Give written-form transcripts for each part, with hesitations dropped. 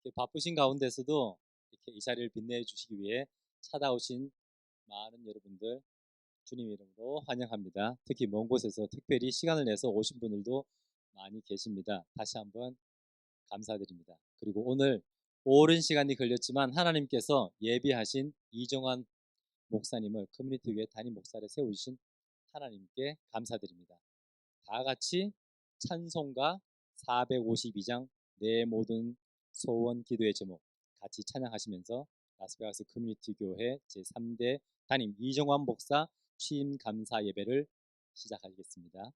이렇게 바쁘신 가운데서도 이렇게 이 자리를 빛내 주시기 위해 찾아오신 많은 여러분들 주님 이름으로 환영합니다. 특히 먼 곳에서 특별히 시간을 내서 오신 분들도 많이 계십니다. 다시 한번 감사드립니다. 그리고 오늘 오랜 시간이 걸렸지만 하나님께서 예비하신 이정환 목사님을 커뮤니티 교회 담임 목사를 세우신 하나님께 감사드립니다. 다 같이 찬송가 452장 내 모든 소원 기도의 제목 같이 찬양하시면서 라스베가스 커뮤니티 교회 제3대 담임 이정환 목사 취임 감사 예배를 시작하겠습니다.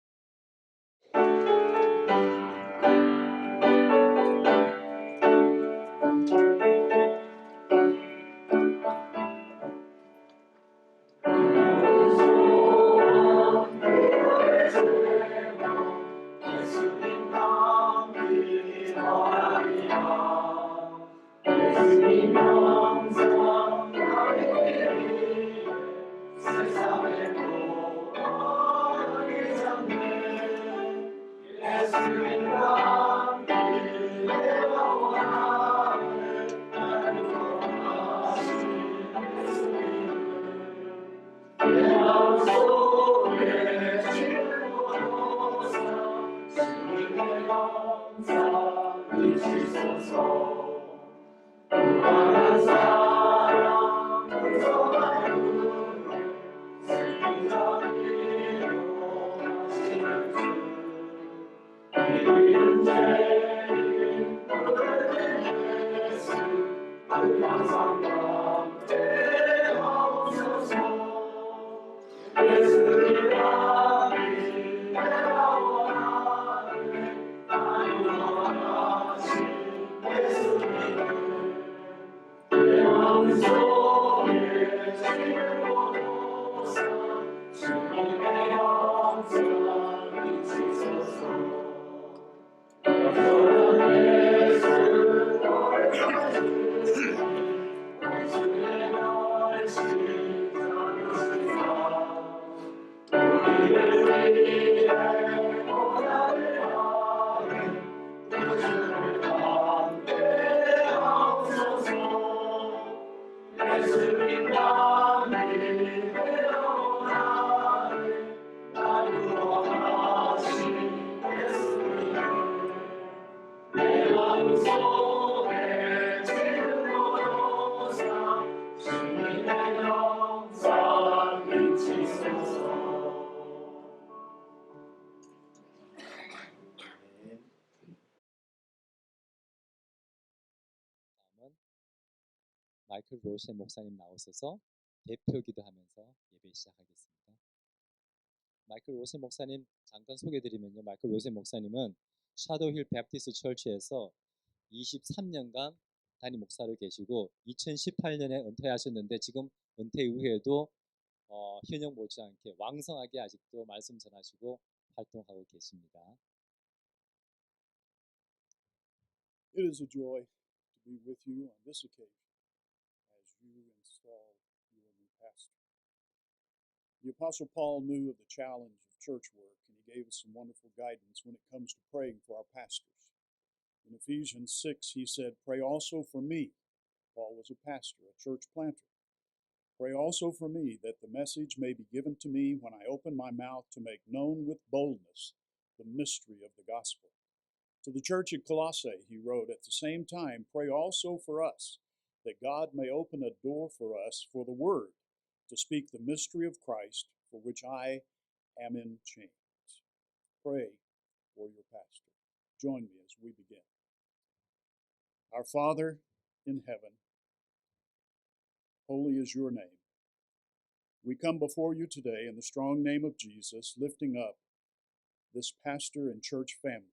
마이클 로세 목사님 나오셔서 대표 기도하면서 예배 시작하겠습니다. 마이클 로세 목사님 잠깐 소개드리면요. 마이클 로세 목사님은 샤도힐 베프티스트 처치에서 23년간 담임 목사로 계시고 2018년에 은퇴하셨는데 지금 은퇴 이후에도 현역 못지않게 왕성하게 아직도 말씀 전하시고 활동하고 계십니다. It is a joy to be with you on this occasion as you install your new pastor. The Apostle Paul knew of the challenge of church work, and he gave us some wonderful guidance when it comes to praying for our pastors. In Ephesians 6, he said, "Pray also for me." Paul was a pastor, a church planter. "Pray also for me that the message may be given to me when I open my mouth to make known with boldness the mystery of the gospel." To the church at Colossae, he wrote, "At the same time, pray also for us, that God may open a door for us for the word, to speak the mystery of Christ, for which I am in chains." Pray for your pastor. Join me as we begin. Our Father in heaven, holy is your name. We come before you today in the strong name of Jesus, lifting up this pastor and church family.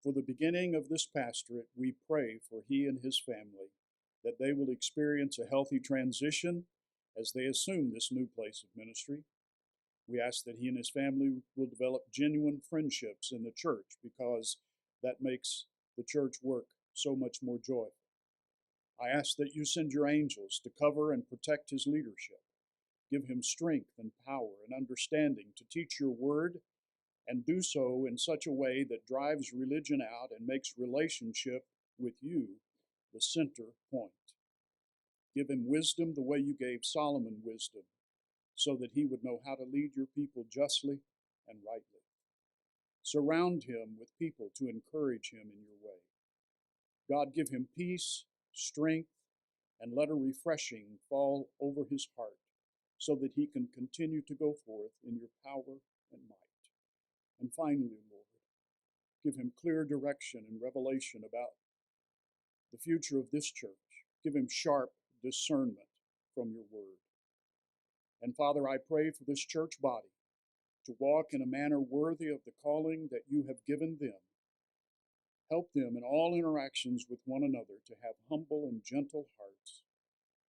For the beginning of this pastorate, we pray for he and his family, that they will experience a healthy transition as they assume this new place of ministry. We ask that he and his family will develop genuine friendships in the church, because that makes the church work so much more joyful. I ask that you send your angels to cover and protect his leadership. Give him strength and power and understanding to teach your word, and do so in such a way that drives religion out and makes relationship with you the center point. Give him wisdom the way you gave Solomon wisdom, so that he would know how to lead your people justly and rightly. Surround him with people to encourage him in your way. God, give him peace, strength, and let a refreshing fall over his heart, so that he can continue to go forth in your power and might. And finally, Lord, give him clear direction and revelation about the future of this church. Give him sharp discernment from your word. And Father, I pray for this church body to walk in a manner worthy of the calling that you have given them. Help them in all interactions with one another to have humble and gentle hearts.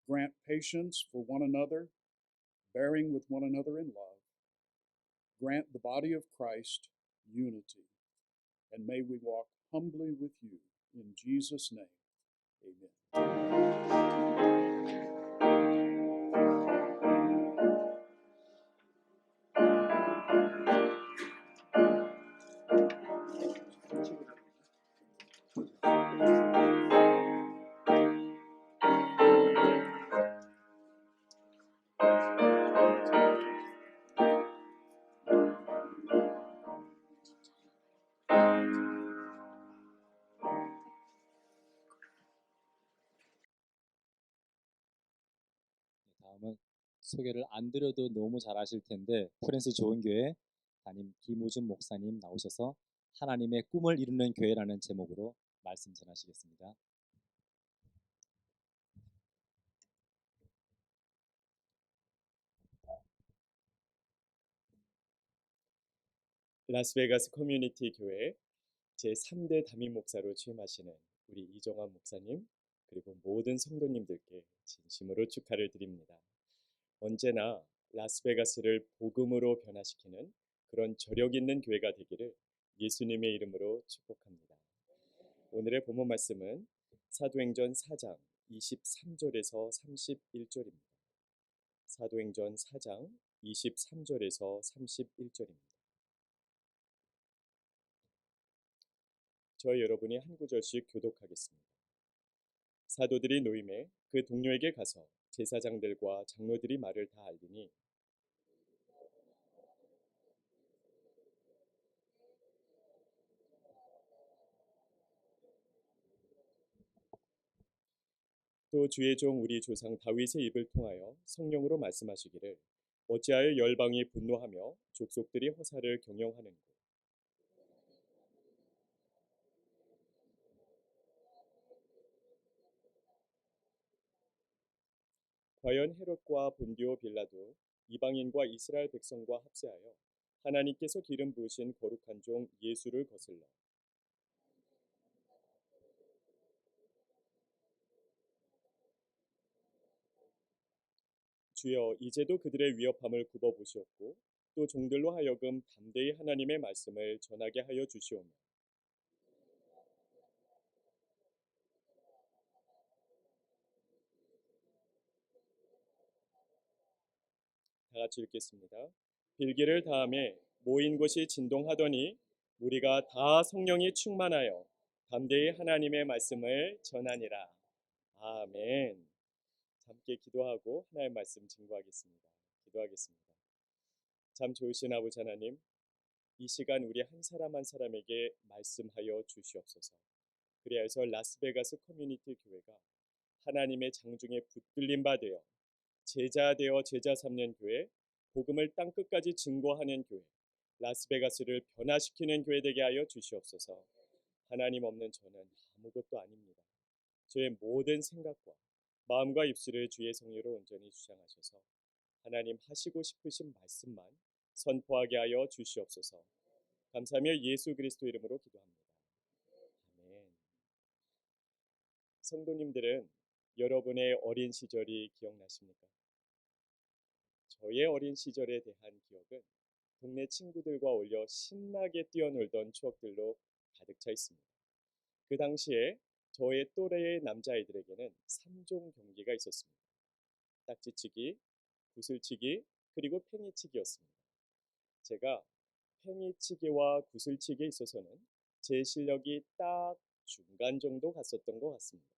Grant patience for one another, bearing with one another in love. Grant the body of Christ unity. And may we walk humbly with you. In Jesus' name, amen. 다음은 소개를 안 드려도 너무 잘 아실 텐데 프랜스 좋은 교회 담임 김우준 목사님 나오셔서 하나님의 꿈을 이루는 교회라는 제목으로 말씀 전하시겠습니다. 라스베가스 커뮤니티 교회 제3대 담임 목사로 취임하시는 우리 이정환 목사님, 그리고 모든 성도님들께 진심으로 축하를 드립니다. 언제나 라스베가스를 복음으로 변화시키는 그런 저력 있는 교회가 되기를 예수님의 이름으로 축복합니다. 오늘의 본문 말씀은 사도행전 4장 23절에서 31절입니다. 사도행전 4장 23절에서 31절입니다. 저희 여러분이 한 구절씩 교독하겠습니다. 사도들이 노임에 그 동료에게 가서 제사장들과 장로들이 말을 다 알리니 또 주의 종 우리 조상 다윗의 입을 통하여 성령으로 말씀하시기를 어찌하여 열방이 분노하며 족속들이 허사를 경영하는고 과연 헤롯과 본디오 빌라도 이방인과 이스라엘 백성과 합세하여 하나님께서 기름 부으신 거룩한 종 예수를 거슬러 주여 이제도 그들의 위협함을 굽어 보시옵고 또 종들로 하여금 담대히 하나님의 말씀을 전하게 하여 주시오며 다 같이 읽겠습니다. 빌기를 다음에 모인 곳이 진동하더니 우리가 다 성령이 충만하여 담대히 하나님의 말씀을 전하니라. 아멘. 함께 기도하고 하나님의 말씀 증거하겠습니다. 기도하겠습니다. 참 좋으신 아버지 하나님, 이 시간 우리 한 사람 한 사람에게 말씀하여 주시옵소서. 그리하여서 라스베가스 커뮤니티 교회가 하나님의 장중에 붙들림 바 되어 제자 되어 제자 삼는 교회, 복음을 땅끝까지 증거하는 교회, 라스베가스를 변화시키는 교회 되게 하여 주시옵소서. 하나님 없는 저는 아무것도 아닙니다. 저의 모든 생각과 마음과 입술을 주의 성령으로 온전히 주장하셔서 하나님 하시고 싶으신 말씀만 선포하게 하여 주시옵소서. 감사하며 예수 그리스도 이름으로 기도합니다. 아멘. 성도님들은 여러분의 어린 시절이 기억나십니까? 저의 어린 시절에 대한 기억은 동네 친구들과 어울려 신나게 뛰어놀던 추억들로 가득 차 있습니다. 그 당시에 저의 또래의 남자아이들에게는 3종 경기가 있었습니다. 딱지치기, 구슬치기, 그리고 팽이치기였습니다. 제가 팽이치기와 구슬치기에 있어서는 제 실력이 딱 중간 정도 갔었던 것 같습니다.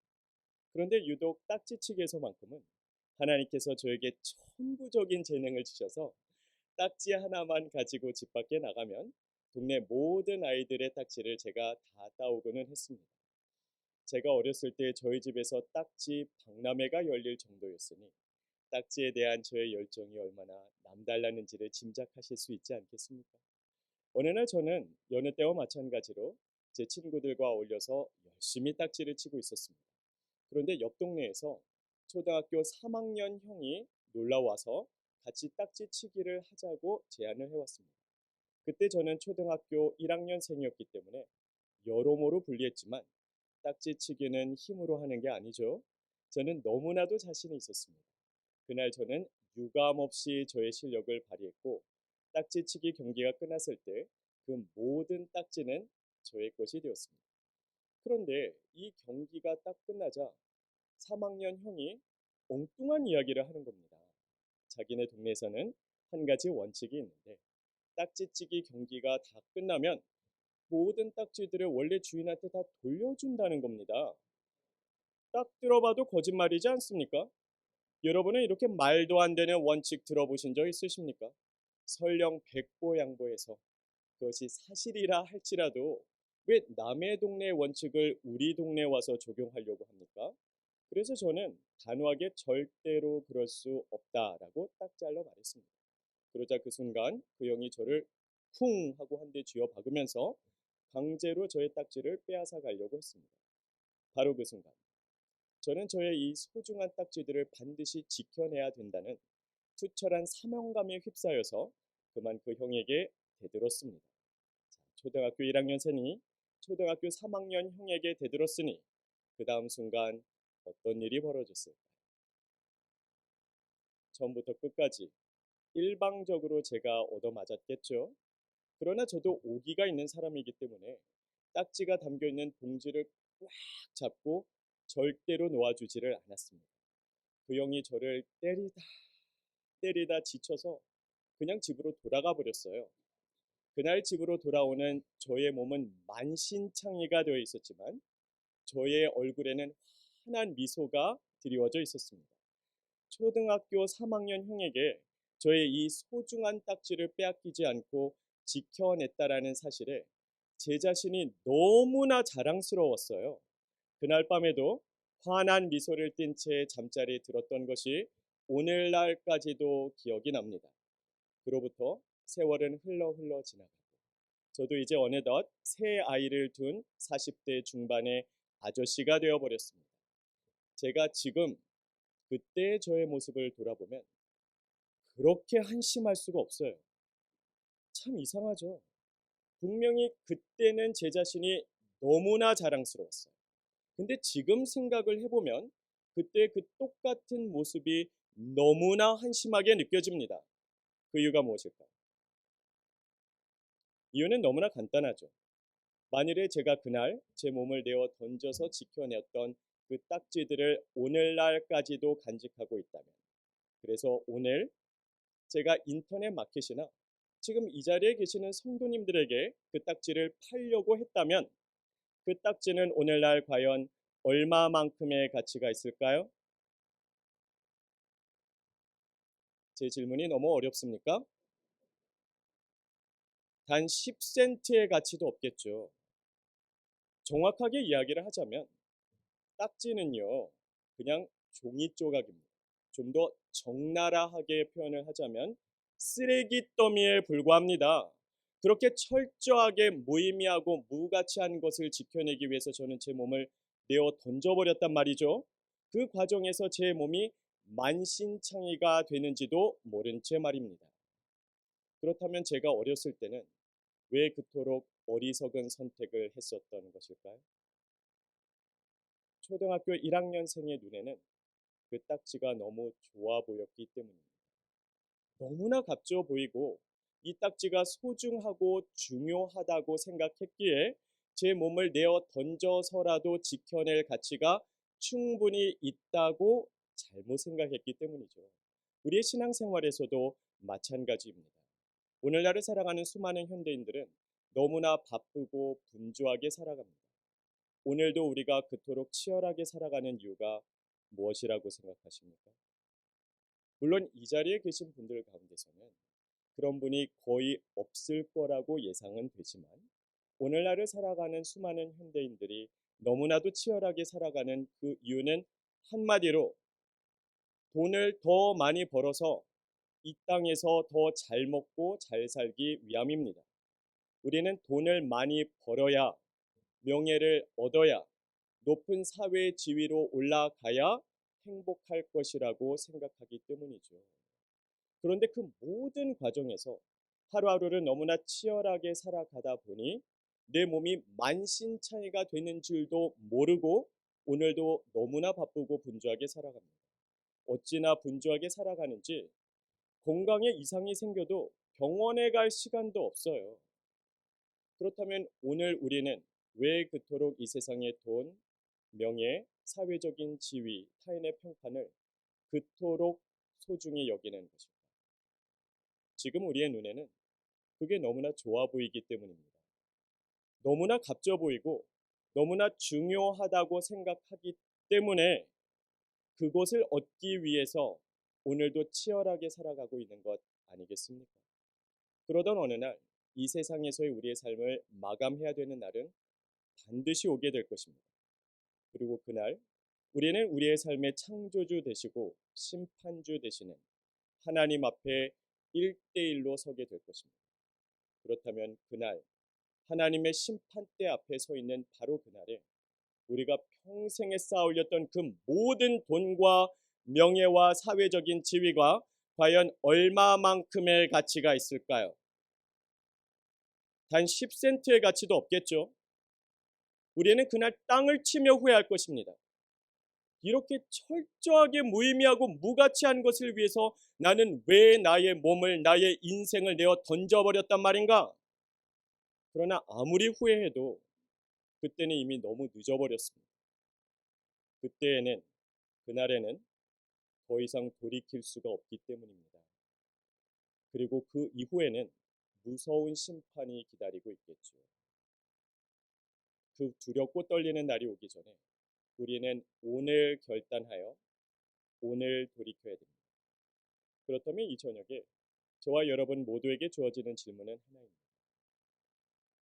그런데 유독 딱지치기에서만큼은 하나님께서 저에게 천부적인 재능을 주셔서 딱지 하나만 가지고 집 밖에 나가면 동네 모든 아이들의 딱지를 제가 다 따오고는 했습니다. 제가 어렸을 때 저희 집에서 딱지 박람회가 열릴 정도였으니 딱지에 대한 저의 열정이 얼마나 남달랐는지를 짐작하실 수 있지 않겠습니까? 어느 날 저는 여느 때와 마찬가지로 제 친구들과 어울려서 열심히 딱지를 치고 있었습니다. 그런데 옆 동네에서 초등학교 3학년 형이 놀러 와서 같이 딱지 치기를 하자고 제안을 해왔습니다. 그때 저는 초등학교 1학년생이었기 때문에 여러모로 불리했지만 딱지 치기는 힘으로 하는 게 아니죠. 저는 너무나도 자신이 있었습니다. 그날 저는 유감없이 저의 실력을 발휘했고 딱지치기 경기가 끝났을 때 그 모든 딱지는 저의 것이 되었습니다. 그런데 이 경기가 딱 끝나자 3학년 형이 엉뚱한 이야기를 하는 겁니다. 자기네 동네에서는 한 가지 원칙이 있는데 딱지치기 경기가 다 끝나면 모든 딱지들을 원래 주인한테 다 돌려준다는 겁니다. 딱 들어봐도 거짓말이지 않습니까? 여러분은 이렇게 말도 안 되는 원칙 들어보신 적 있으십니까? 설령 백보양보해서 그것이 사실이라 할지라도 왜 남의 동네 원칙을 우리 동네에 와서 적용하려고 합니까? 그래서 저는 단호하게 절대로 그럴 수 없다라고 딱 잘라 말했습니다. 그러자 그 순간 그 형이 저를 쿵 하고 한 대 쥐어 박으면서 강제로 저의 딱지를 빼앗아 가려고 했습니다. 바로 그 순간 저는 저의 이 소중한 딱지들을 반드시 지켜내야 된다는 투철한 사명감에 휩싸여서 그만 그 형에게 대들었습니다. 초등학교 1학년생이 초등학교 3학년 형에게 대들었으니 그 다음 순간 어떤 일이 벌어졌을까요? 처음부터 끝까지 일방적으로 제가 얻어맞았겠죠. 그러나 저도 오기가 있는 사람이기 때문에 딱지가 담겨있는 봉지를 꽉 잡고 절대로 놓아주지를 않았습니다. 그 형이 저를 때리다 지쳐서 그냥 집으로 돌아가 버렸어요. 그날 집으로 돌아오는 저의 몸은 만신창이가 되어 있었지만 저의 얼굴에는 환한 미소가 드리워져 있었습니다. 초등학교 3학년 형에게 저의 이 소중한 딱지를 빼앗기지 않고 지켜냈다라는 사실에 제 자신이 너무나 자랑스러웠어요. 그날 밤에도 환한 미소를 띤 채 잠자리에 들었던 것이 오늘날까지도 기억이 납니다. 그로부터 세월은 흘러 지나가고 저도 이제 어느덧 새 아이를 둔 40대 중반의 아저씨가 되어버렸습니다. 제가 지금 그때의 저의 모습을 돌아보면 그렇게 한심할 수가 없어요. 참 이상하죠. 분명히 그때는 제 자신이 너무나 자랑스러웠어요. 근데 지금 생각을 해보면 그때 그 똑같은 모습이 너무나 한심하게 느껴집니다. 그 이유가 무엇일까요? 이유는 너무나 간단하죠. 만일에 제가 그날 제 몸을 내어 던져서 지켜냈던 그 딱지들을 오늘날까지도 간직하고 있다면, 그래서 오늘 제가 인터넷 마켓이나 지금 이 자리에 계시는 성도님들에게 그 딱지를 팔려고 했다면 그 딱지는 오늘날 과연 얼마만큼의 가치가 있을까요? 제 질문이 너무 어렵습니까? 단 10센트의 가치도 없겠죠. 정확하게 이야기를 하자면 딱지는요, 그냥 종이 조각입니다. 좀 더 적나라하게 표현을 하자면 쓰레기 더미에 불과합니다. 그렇게 철저하게 무의미하고 무가치한 것을 지켜내기 위해서 저는 제 몸을 내어 던져버렸단 말이죠. 그 과정에서 제 몸이 만신창이가 되는지도 모른 채 말입니다. 그렇다면 제가 어렸을 때는 왜 그토록 어리석은 선택을 했었던 것일까요? 초등학교 1학년생의 눈에는 그 딱지가 너무 좋아 보였기 때문입니다. 너무나 값져 보이고 이 딱지가 소중하고 중요하다고 생각했기에 제 몸을 내어 던져서라도 지켜낼 가치가 충분히 있다고 잘못 생각했기 때문이죠. 우리의 신앙생활에서도 마찬가지입니다. 오늘날을 살아가는 수많은 현대인들은 너무나 바쁘고 분주하게 살아갑니다. 오늘도 우리가 그토록 치열하게 살아가는 이유가 무엇이라고 생각하십니까? 물론 이 자리에 계신 분들 가운데서는 그런 분이 거의 없을 거라고 예상은 되지만 오늘날을 살아가는 수많은 현대인들이 너무나도 치열하게 살아가는 그 이유는 한마디로 돈을 더 많이 벌어서 이 땅에서 더 잘 먹고 잘 살기 위함입니다. 우리는 돈을 많이 벌어야, 명예를 얻어야, 높은 사회 지위로 올라가야 행복할 것이라고 생각하기 때문이죠. 그런데 그 모든 과정에서 하루하루를 너무나 치열하게 살아가다 보니 내 몸이 만신창이가 되는 줄도 모르고 오늘도 너무나 바쁘고 분주하게 살아갑니다. 어찌나 분주하게 살아가는지 건강에 이상이 생겨도 병원에 갈 시간도 없어요. 그렇다면 오늘 우리는 왜 그토록 이 세상의 돈, 명예, 사회적인 지위, 타인의 평판을 그토록 소중히 여기는 것일까? 지금 우리의 눈에는 그게 너무나 좋아 보이기 때문입니다. 너무나 값져 보이고 너무나 중요하다고 생각하기 때문에 그것을 얻기 위해서 오늘도 치열하게 살아가고 있는 것 아니겠습니까? 그러던 어느 날 이 세상에서의 우리의 삶을 마감해야 되는 날은 반드시 오게 될 것입니다. 그리고 그날 우리는 우리의 삶의 창조주 되시고 심판주 되시는 하나님 앞에 1대1로 서게 될 것입니다. 그렇다면 그날 하나님의 심판대 앞에 서 있는 바로 그날에 우리가 평생에 쌓아 올렸던 그 모든 돈과 명예와 사회적인 지위가 과연 얼마만큼의 가치가 있을까요? 단 10센트의 가치도 없겠죠. 우리는 그날 땅을 치며 후회할 것입니다. 이렇게 철저하게 무의미하고 무가치한 것을 위해서 나는 왜 나의 몸을, 나의 인생을 내어 던져버렸단 말인가? 그러나 아무리 후회해도 그때는 이미 너무 늦어버렸습니다. 그때에는, 그날에는 더 이상 돌이킬 수가 없기 때문입니다. 그리고 그 이후에는 무서운 심판이 기다리고 있겠죠. 그 두렵고 떨리는 날이 오기 전에 우리는 오늘 결단하여 오늘 돌이켜야 됩니다. 그렇다면 이 저녁에 저와 여러분 모두에게 주어지는 질문은 하나입니다.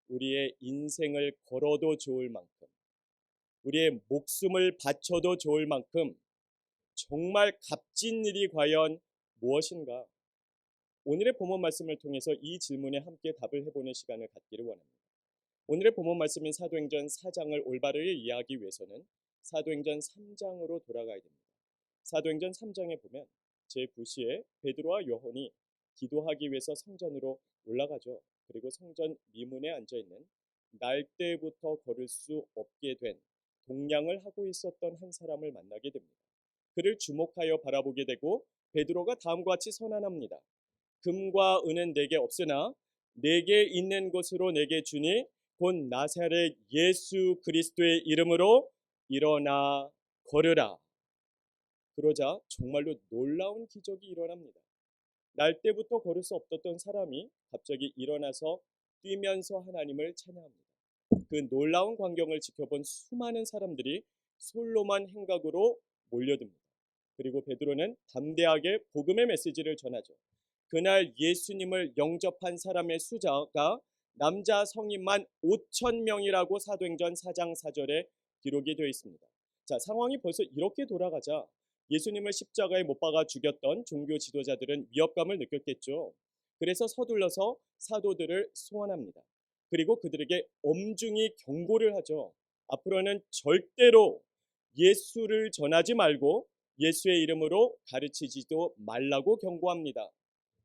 우리의 인생을 걸어도 좋을 만큼, 우리의 목숨을 바쳐도 좋을 만큼 정말 값진 일이 과연 무엇인가? 오늘의 본문 말씀을 통해서 이 질문에 함께 답을 해보는 시간을 갖기를 원합니다. 오늘의 본문 말씀인 사도행전 4장을 올바르게 이해하기 위해서는 사도행전 3장으로 돌아가야 됩니다. 사도행전 3장에 보면 제9시에 베드로와 요한이 기도하기 위해서 성전으로 올라가죠. 그리고 성전 미문에 앉아있는 날때부터 걸을 수 없게 된 동냥을 하고 있었던 한 사람을 만나게 됩니다. 그를 주목하여 바라보게 되고 베드로가 다음과 같이 선언합니다. 금과 은은 내게 없으나 내게 있는 것으로 내게 주니 곧 나사렛 예수 그리스도의 이름으로 일어나 걸으라. 그러자 정말로 놀라운 기적이 일어납니다. 날 때부터 걸을 수 없었던 사람이 갑자기 일어나서 뛰면서 하나님을 찬양합니다. 그 놀라운 광경을 지켜본 수많은 사람들이 솔로만 행각으로 몰려듭니다. 그리고 베드로는 담대하게 복음의 메시지를 전하죠. 그날 예수님을 영접한 사람의 숫자가 남자 성인만 5천 명이라고 사도행전 4장 4절에 기록이 되어 있습니다. 자, 상황이 벌써 이렇게 돌아가자 예수님을 십자가에 못 박아 죽였던 종교 지도자들은 위협감을 느꼈겠죠. 그래서 서둘러서 사도들을 소환합니다. 그리고 그들에게 엄중히 경고를 하죠. 앞으로는 절대로 예수를 전하지 말고 예수의 이름으로 가르치지도 말라고 경고합니다.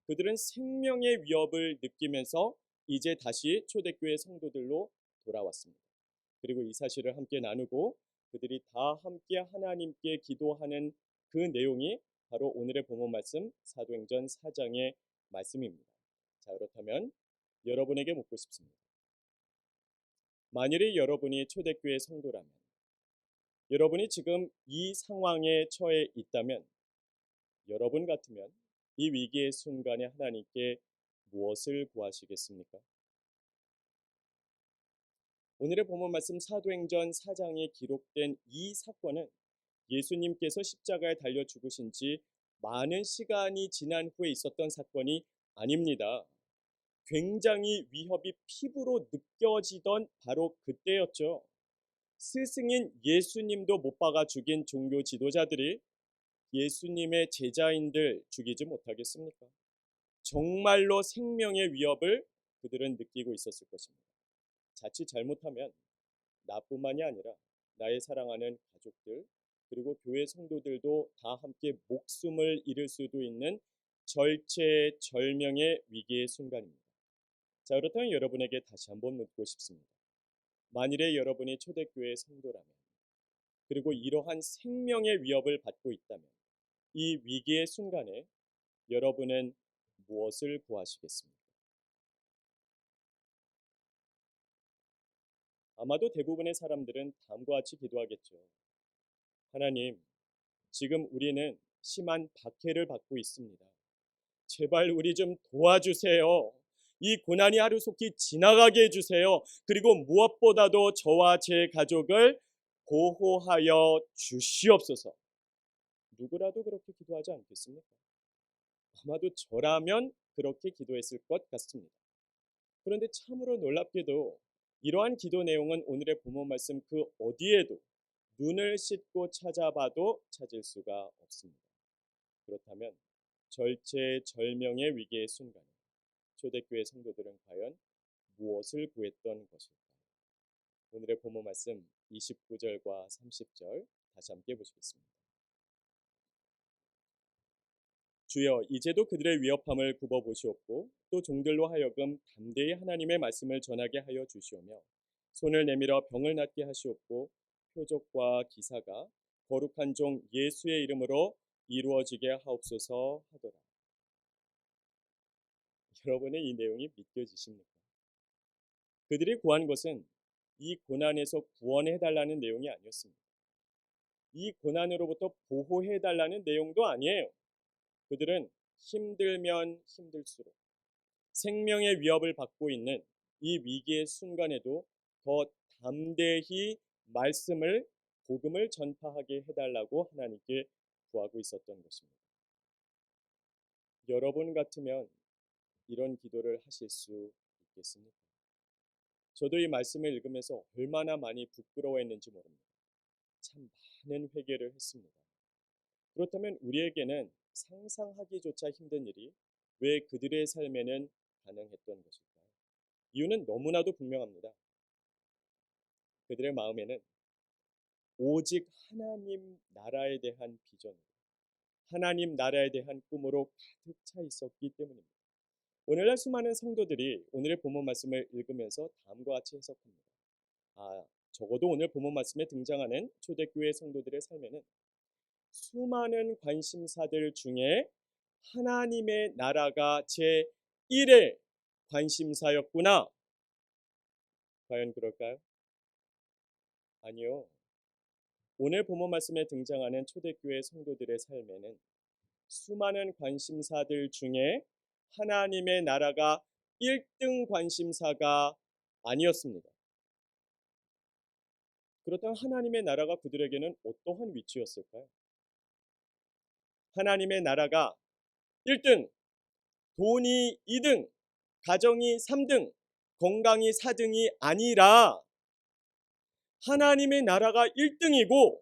그들은 생명의 위협을 느끼면서 이제 다시 초대교회 성도들로 돌아왔습니다. 그리고 이 사실을 함께 나누고 그들이 다 함께 하나님께 기도하는 그 내용이 바로 오늘의 본문 말씀 사도행전 4장의 말씀입니다. 자, 그렇다면 여러분에게 묻고 싶습니다. 만일에 여러분이 초대교회 성도라면, 여러분이 지금 이 상황에 처해 있다면, 여러분 같으면 이 위기의 순간에 하나님께 무엇을 구하시겠습니까? 오늘의 본문 말씀 사도행전 4장에 기록된 이 사건은 예수님께서 십자가에 달려 죽으신 지 많은 시간이 지난 후에 있었던 사건이 아닙니다. 굉장히 위협이 피부로 느껴지던 바로 그때였죠. 스승인 예수님도 못 박아 죽인 종교 지도자들이 예수님의 제자인들 죽이지 못하겠습니까? 정말로 생명의 위협을 그들은 느끼고 있었을 것입니다. 자칫 잘못하면 나뿐만이 아니라 나의 사랑하는 가족들 그리고 교회 성도들도 다 함께 목숨을 잃을 수도 있는 절체절명의 위기의 순간입니다. 자, 그렇다면 여러분에게 다시 한번 묻고 싶습니다. 만일에 여러분이 초대교회 성도라면 그리고 이러한 생명의 위협을 받고 있다면 이 위기의 순간에 여러분은 무엇을 구하시겠습니까? 아마도 대부분의 사람들은 다음과 같이 기도하겠죠. 하나님, 지금 우리는 심한 박해를 받고 있습니다. 제발 우리 좀 도와주세요. 이 고난이 하루속히 지나가게 해주세요. 그리고 무엇보다도 저와 제 가족을 보호하여 주시옵소서. 누구라도 그렇게 기도하지 않겠습니까? 아마도 저라면 그렇게 기도했을 것 같습니다. 그런데 참으로 놀랍게도 이러한 기도 내용은 오늘의 본문 말씀 그 어디에도 눈을 씻고 찾아봐도 찾을 수가 없습니다. 그렇다면 절체절명의 위기의 순간에 초대교회 성도들은 과연 무엇을 구했던 것일까요? 오늘의 본문 말씀 29절과 30절 다시 함께 보시겠습니다. 주여, 이제도 그들의 위협함을 굽어보시옵고 또 종들로 하여금 담대히 하나님의 말씀을 전하게 하여 주시오며 손을 내밀어 병을 낫게 하시옵고 표적과 기사가 거룩한 종 예수의 이름으로 이루어지게 하옵소서 하더라. 여러분의 이 내용이 믿겨지십니까? 그들이 구한 것은 이 고난에서 구원해달라는 내용이 아니었습니다. 이 고난으로부터 보호해달라는 내용도 아니에요. 그들은 힘들면 힘들수록 생명의 위협을 받고 있는 이 위기의 순간에도 더 담대히 말씀을 복음을 전파하게 해달라고 하나님께 구하고 있었던 것입니다. 여러분 같으면 이런 기도를 하실 수 있겠습니까? 저도 이 말씀을 읽으면서 얼마나 많이 부끄러워했는지 모릅니다. 참 많은 회개를 했습니다. 그렇다면 우리에게는 상상하기조차 힘든 일이 왜 그들의 삶에는 가능했던 것일까요? 이유는 너무나도 분명합니다. 그들의 마음에는 오직 하나님 나라에 대한 비전으로 하나님 나라에 대한 꿈으로 가득 차 있었기 때문입니다. 오늘날 수많은 성도들이 오늘의 본문 말씀을 읽으면서 다음과 같이 해석합니다. 적어도 오늘 본문 말씀에 등장하는 초대교회 성도들의 삶에는 수많은 관심사들 중에 하나님의 나라가 제1의 관심사였구나. 과연 그럴까요? 아니요. 오늘 본문 말씀에 등장하는 초대교회 성도들의 삶에는 수많은 관심사들 중에 하나님의 나라가 1등 관심사가 아니었습니다. 그렇다면 하나님의 나라가 그들에게는 어떠한 위치였을까요? 하나님의 나라가 1등, 돈이 2등, 가정이 3등, 건강이 4등이 아니라 하나님의 나라가 1등이고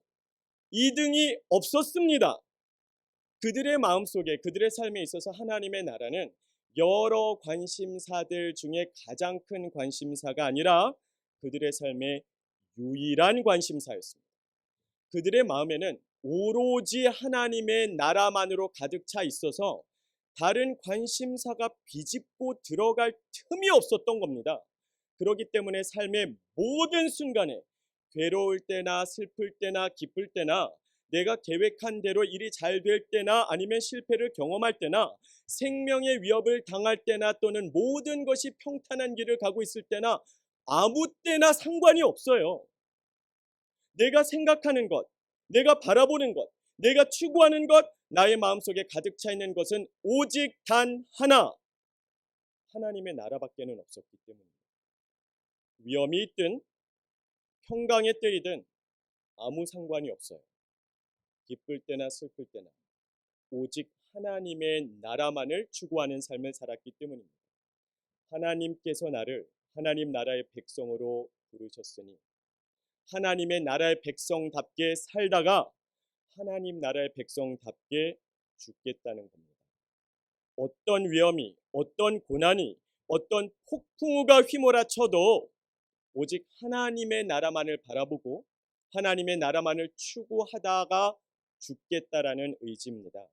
2등이 없었습니다. 그들의 마음속에 그들의 삶에 있어서 하나님의 나라는 여러 관심사들 중에 가장 큰 관심사가 아니라 그들의 삶의 유일한 관심사였습니다. 그들의 마음에는 오로지 하나님의 나라만으로 가득 차 있어서 다른 관심사가 비집고 들어갈 틈이 없었던 겁니다. 그렇기 때문에 삶의 모든 순간에 괴로울 때나 슬플 때나 기쁠 때나 내가 계획한 대로 일이 잘 될 때나 아니면 실패를 경험할 때나 생명의 위협을 당할 때나 또는 모든 것이 평탄한 길을 가고 있을 때나 아무 때나 상관이 없어요. 내가 생각하는 것, 내가 바라보는 것, 내가 추구하는 것, 나의 마음속에 가득 차 있는 것은 오직 단 하나, 하나님의 나라밖에는 없었기 때문입니다. 위험이 있든 평강의 때이든 아무 상관이 없어요. 기쁠 때나 슬플 때나 오직 하나님의 나라만을 추구하는 삶을 살았기 때문입니다. 하나님께서 나를 하나님 나라의 백성으로 부르셨으니 하나님의 나라의 백성답게 살다가 하나님 나라의 백성답게 죽겠다는 겁니다. 어떤 위험이, 어떤 고난이, 어떤 폭풍우가 휘몰아쳐도 오직 하나님의 나라만을 바라보고 하나님의 나라만을 추구하다가 죽겠다라는 의지입니다.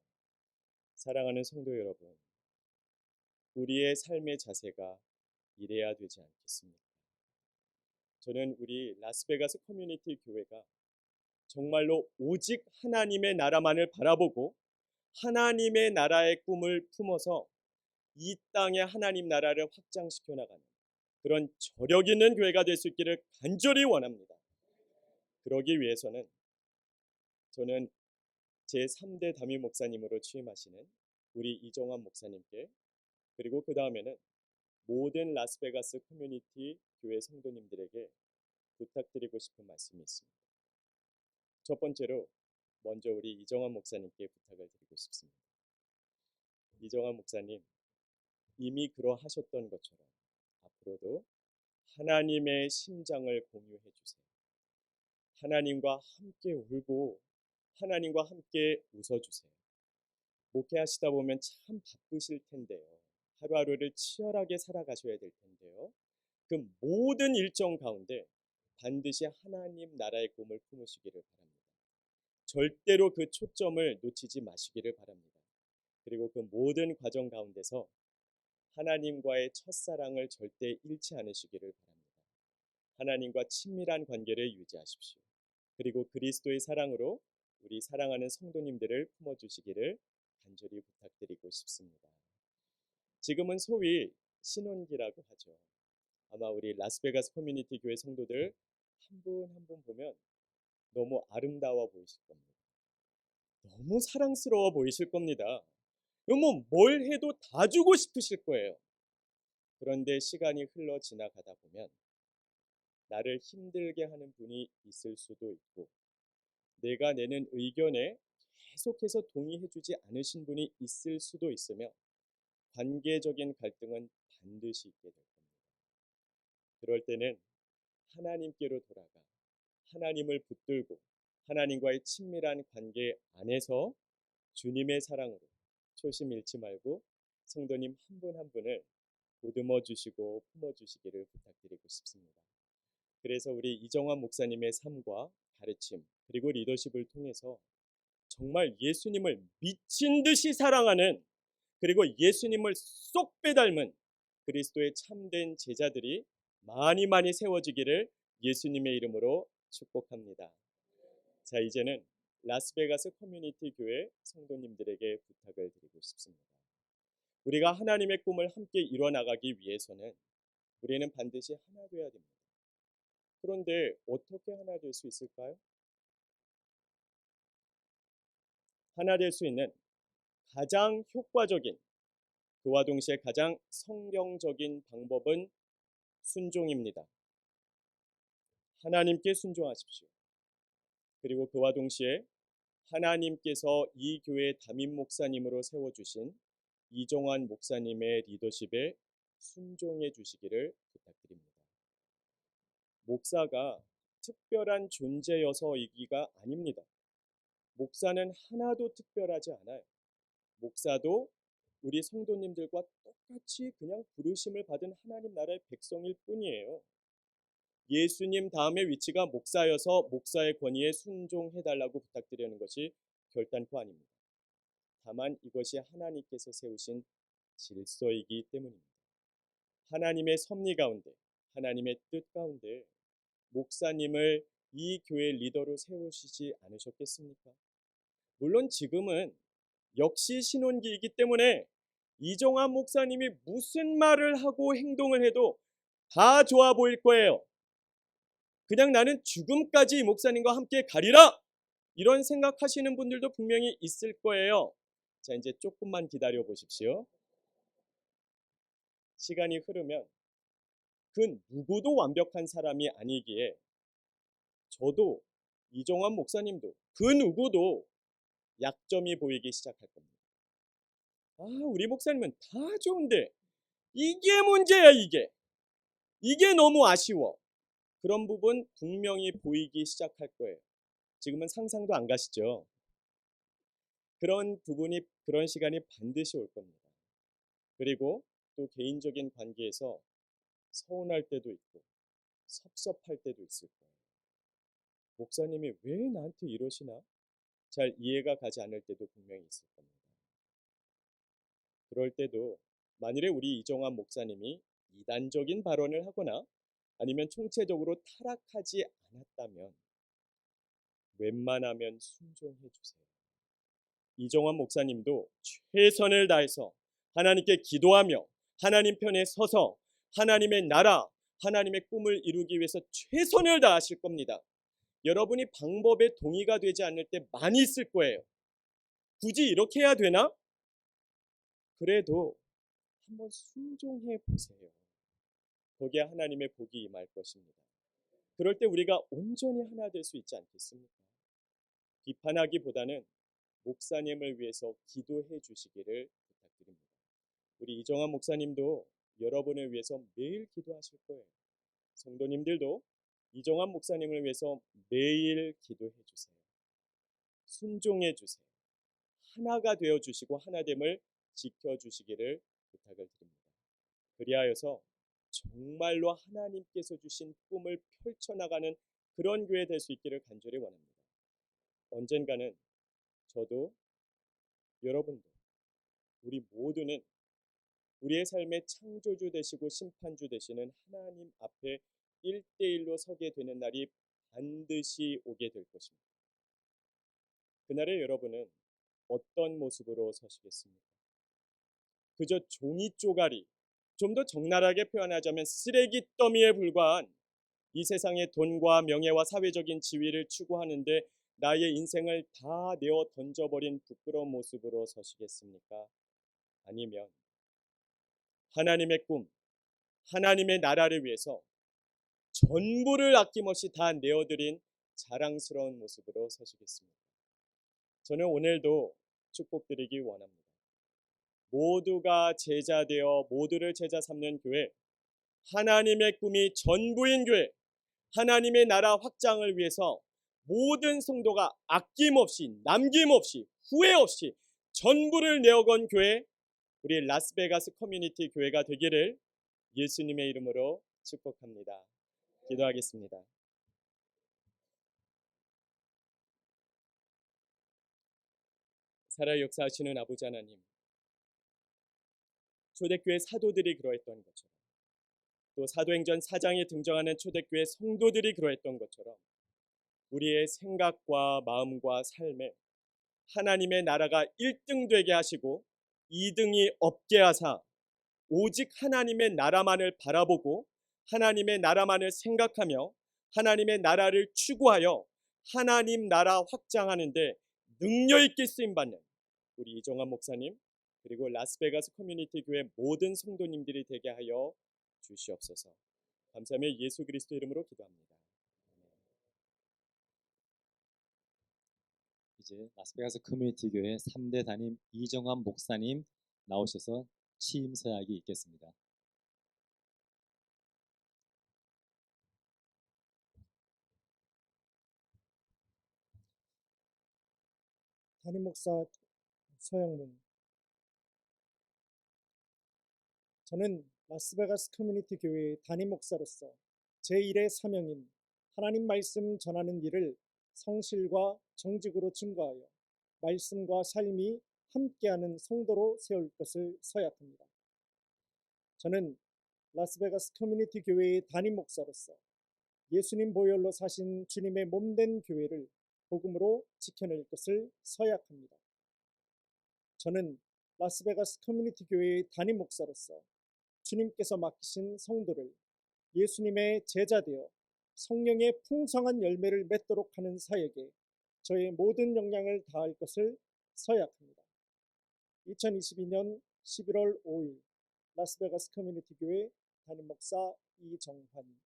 사랑하는 성도 여러분, 우리의 삶의 자세가 이래야 되지 않겠습니까? 저는 우리 라스베가스 커뮤니티 교회가 정말로 오직 하나님의 나라만을 바라보고 하나님의 나라의 꿈을 품어서 이 땅에 하나님 나라를 확장시켜 나가는 그런 저력 있는 교회가 될 수 있기를 간절히 원합니다. 그러기 위해서는 저는 제3대 담임 목사님으로 취임하시는 우리 이정환 목사님께 그리고 그 다음에는 모든 라스베가스 커뮤니티 교회 성도님들에게 부탁드리고 싶은 말씀이 있습니다. 첫 번째로 먼저 우리 이정환 목사님께 부탁을 드리고 싶습니다. 이정환 목사님, 이미 그러하셨던 것처럼 앞으로도 하나님의 심장을 공유해 주세요. 하나님과 함께 울고 하나님과 함께 웃어주세요. 목회하시다 보면 참 바쁘실 텐데요. 하루하루를 치열하게 살아가셔야 될 텐데요. 그 모든 일정 가운데 반드시 하나님 나라의 꿈을 품으시기를 바랍니다. 절대로 그 초점을 놓치지 마시기를 바랍니다. 그리고 그 모든 과정 가운데서 하나님과의 첫사랑을 절대 잃지 않으시기를 바랍니다. 하나님과 친밀한 관계를 유지하십시오. 그리고 그리스도의 사랑으로 우리 사랑하는 성도님들을 품어주시기를 간절히 부탁드리고 싶습니다. 지금은 소위 신혼기라고 하죠. 아마 우리 라스베가스 커뮤니티 교회 성도들 한 분 한 분 보면 너무 아름다워 보이실 겁니다. 너무 사랑스러워 보이실 겁니다. 그럼 뭘 해도 다 주고 싶으실 거예요. 그런데 시간이 흘러 지나가다 보면 나를 힘들게 하는 분이 있을 수도 있고 내가 내는 의견에 계속해서 동의해주지 않으신 분이 있을 수도 있으며 관계적인 갈등은 반드시 있게 될 겁니다. 그럴 때는 하나님께로 돌아가 하나님을 붙들고 하나님과의 친밀한 관계 안에서 주님의 사랑으로 초심 잃지 말고 성도님 한 분 한 분을 보듬어 주시고 품어 주시기를 부탁드리고 싶습니다. 그래서 우리 이정환 목사님의 삶과 가르침 그리고 리더십을 통해서 정말 예수님을 미친 듯이 사랑하는 그리고 예수님을 쏙 빼닮은 그리스도의 참된 제자들이 많이 많이 세워지기를 예수님의 이름으로 축복합니다. 자, 이제는 라스베가스 커뮤니티 교회 성도님들에게 부탁을 드리고 싶습니다. 우리가 하나님의 꿈을 함께 이뤄나가기 위해서는 우리는 반드시 하나 되어야 됩니다. 그런데 어떻게 하나 될 수 있을까요? 하나 될 수 있는 가장 효과적인 그와 동시에 가장 성경적인 방법은 순종입니다. 하나님께 순종하십시오. 그리고 그와 동시에 하나님께서 이 교회 담임 목사님으로 세워주신 이정환 목사님의 리더십에 순종해 주시기를 부탁드립니다. 목사가 특별한 존재여서이기가 아닙니다. 목사는 하나도 특별하지 않아요. 목사도 우리 성도님들과 똑같이 그냥 부르심을 받은 하나님 나라의 백성일 뿐이에요. 예수님 다음의 위치가 목사여서 목사의 권위에 순종해달라고 부탁드리는 것이 결단코 아닙니다. 다만 이것이 하나님께서 세우신 질서이기 때문입니다. 하나님의 섭리 가운데, 하나님의 뜻 가운데 목사님을 이 교회 리더로 세우시지 않으셨겠습니까? 물론 지금은 역시 신혼기이기 때문에 이정환 목사님이 무슨 말을 하고 행동을 해도 다 좋아 보일 거예요. 그냥 나는 죽음까지 이 목사님과 함께 가리라! 이런 생각하시는 분들도 분명히 있을 거예요. 자, 이제 조금만 기다려 보십시오. 시간이 흐르면 그 누구도 완벽한 사람이 아니기에 저도 이종환 목사님도 그 누구도 약점이 보이기 시작할 겁니다. 아, 우리 목사님은 다 좋은데 이게 문제야, 이게 너무 아쉬워. 그런 부분 분명히 보이기 시작할 거예요. 지금은 상상도 안 가시죠? 그런 시간이 반드시 올 겁니다. 그리고 또 개인적인 관계에서 서운할 때도 있고 섭섭할 때도 있을 거예요. 목사님이 왜 나한테 이러시나? 잘 이해가 가지 않을 때도 분명히 있을 겁니다. 그럴 때도 만일에 우리 이정환 목사님이 이단적인 발언을 하거나 아니면 총체적으로 타락하지 않았다면 웬만하면 순종해 주세요. 이정환 목사님도 최선을 다해서 하나님께 기도하며 하나님 편에 서서 하나님의 나라, 하나님의 꿈을 이루기 위해서 최선을 다하실 겁니다. 여러분이 방법에 동의가 되지 않을 때 많이 있을 거예요. 굳이 이렇게 해야 되나? 그래도 한번 순종해 보세요. 거기에 하나님의 복이 임할 것입니다. 그럴 때 우리가 온전히 하나 될 수 있지 않겠습니까? 비판하기보다는 목사님을 위해서 기도해 주시기를 부탁드립니다. 우리 이정환 목사님도 여러분을 위해서 매일 기도하실 거예요. 성도님들도 이정환 목사님을 위해서 매일 기도해 주세요. 순종해 주세요. 하나가 되어 주시고 하나됨을 지켜 주시기를 부탁을 드립니다. 그리하여서 정말로 하나님께서 주신 꿈을 펼쳐나가는 그런 교회 될 수 있기를 간절히 원합니다. 언젠가는 저도 여러분도 우리 모두는 우리의 삶의 창조주 되시고 심판주 되시는 하나님 앞에 1대1로 서게 되는 날이 반드시 오게 될 것입니다. 그날에 여러분은 어떤 모습으로 서시겠습니까? 그저 종이 쪼가리, 좀 더 적나라하게 표현하자면 쓰레기 더미에 불과한 이 세상의 돈과 명예와 사회적인 지위를 추구하는데 나의 인생을 다 내어 던져버린 부끄러운 모습으로 서시겠습니까? 아니면 하나님의 꿈, 하나님의 나라를 위해서 전부를 아낌없이 다 내어드린 자랑스러운 모습으로 서시겠습니까? 저는 오늘도 축복드리기 원합니다. 모두가 제자 되어 모두를 제자 삼는 교회, 하나님의 꿈이 전부인 교회, 하나님의 나라 확장을 위해서 모든 성도가 아낌없이 남김없이 후회 없이 전부를 내어건 교회, 우리 라스베가스 커뮤니티 교회가 되기를 예수님의 이름으로 축복합니다. 기도하겠습니다. 살아 역사하시는 아버지 하나님, 초대교회 사도들이 그러했던 것처럼 또 사도행전 4장에 등장하는 초대교회 성도들이 그러했던 것처럼 우리의 생각과 마음과 삶에 하나님의 나라가 1등 되게 하시고 2등이 없게 하사 오직 하나님의 나라만을 바라보고 하나님의 나라만을 생각하며 하나님의 나라를 추구하여 하나님 나라 확장하는데 능력 있게 쓰임받는 우리 이정환 목사님 그리고 라스베가스 커뮤니티 교회 모든 성도님들이 되게 하여 주시옵소서. 감사하며 예수 그리스도 이름으로 기도합니다. 이제 라스베가스 커뮤니티 교회 3대 담임 이정환 목사님 나오셔서 취임 서약이 있겠습니다. 담임 목사 서영문. 저는 라스베가스 커뮤니티 교회의 담임 목사로서 제1의 사명인 하나님 말씀 전하는 일을 성실과 정직으로 증거하여 말씀과 삶이 함께하는 성도로 세울 것을 서약합니다. 저는 라스베가스 커뮤니티 교회의 담임 목사로서 예수님 보혈로 사신 주님의 몸된 교회를 복음으로 지켜낼 것을 서약합니다. 저는 라스베가스 커뮤니티 교회의 담임 목사로서 주님께서 맡기신 성도를 예수님의 제자 되어 성령의 풍성한 열매를 맺도록 하는 사역에 저의 모든 역량을 다할 것을 서약합니다. 2022년 11월 5일 라스베가스 커뮤니티 교회 담임 목사 이정환.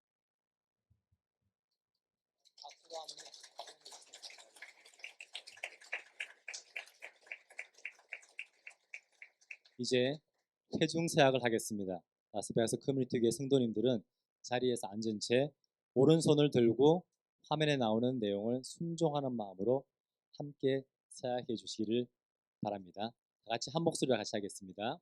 이제 회중 서약을 하겠습니다. 라스베가스 커뮤니티 교회 성도님들은 자리에서 앉은 채 오른손을 들고 화면에 나오는 내용을 순종하는 마음으로 함께 서약해 주시기를 바랍니다. 다 같이 한 목소리로 같이 하겠습니다.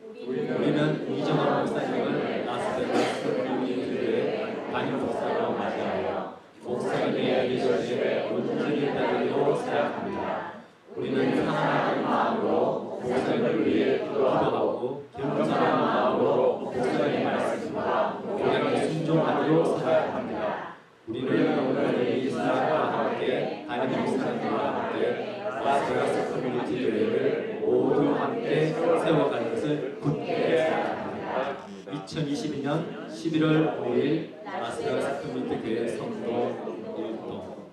우리는 이정환 목사님을 라스베가스 커뮤니티 교회 담임 목사로 맞이하여 목사님의 비전에 온전히 따르기로 서약합니다. 우리는 사랑하는 마음으로 목사님을 위해 기도하고 겸손한 마음으로 목사님의 말씀과 교양에 순종하기로 서약합니다. 우리는 오늘 이 사역과 함께 담임 목사님과 함께 라스베가스 커뮤니티 교회를 모두 함께 세워갈 것을 굳게 생각합니다. 2022년 11월 5일 라스베가스 커뮤니티 교회 성도 1동.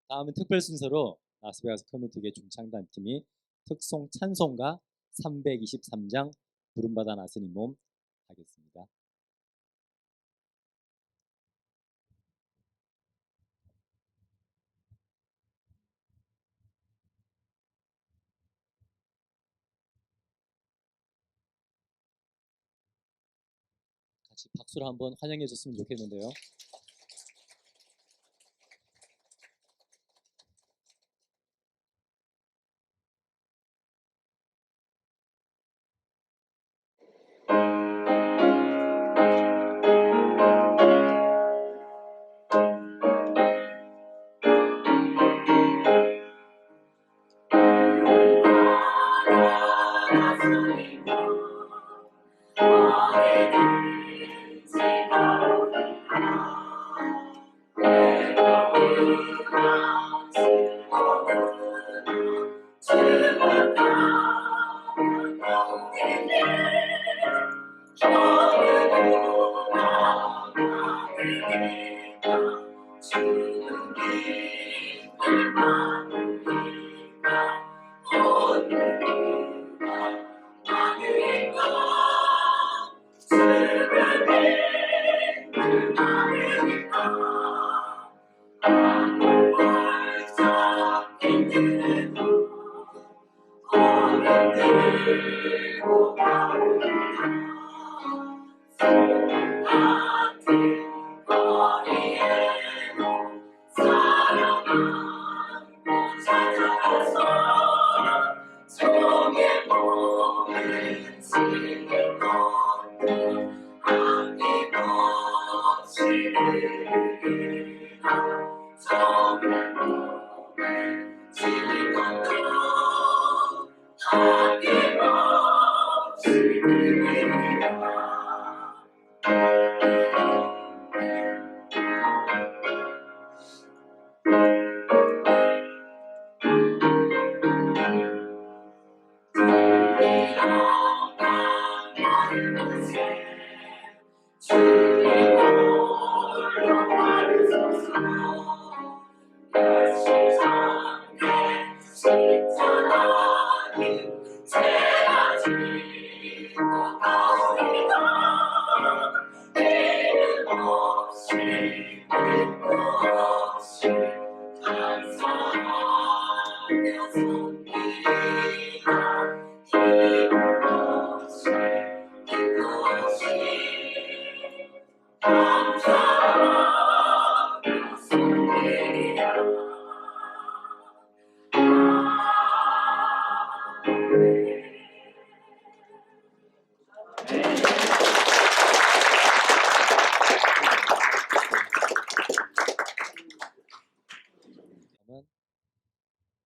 다음은 특별 순서로 라스베가스 커뮤니티 교회 중창단 팀이 특송 찬송가 323장 부름받아 나서니 몸 하겠습니다. 같이 박수로 한번 환영해 줬으면 좋겠는데요.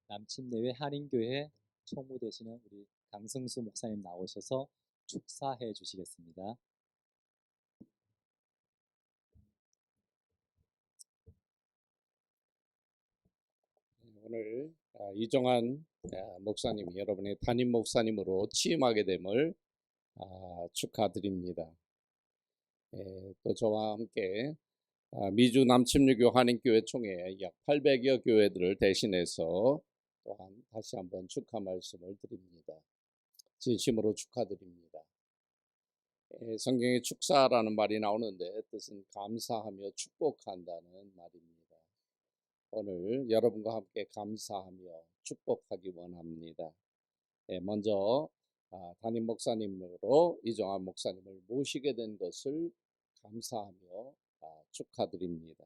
남침내외 한인교회 총무 되시는 우리 강승수 목사님 나오셔서 축사해 주시겠습니다. 오늘 이정환 목사님이 여러분의 담임 목사님으로 취임하게 됨을 축하드립니다. 또 저와 함께 미주 남침류교 한인교회 총회 약 800여 교회들을 대신해서 또한 다시 한번 축하 말씀을 드립니다. 진심으로 축하드립니다. 성경에 축사라는 말이 나오는데 뜻은 감사하며 축복한다는 말입니다. 오늘 여러분과 함께 감사하며 축복하기 원합니다. 먼저 담임 목사님으로 이정환 목사님을 모시게 된 것을 감사하며 축하드립니다.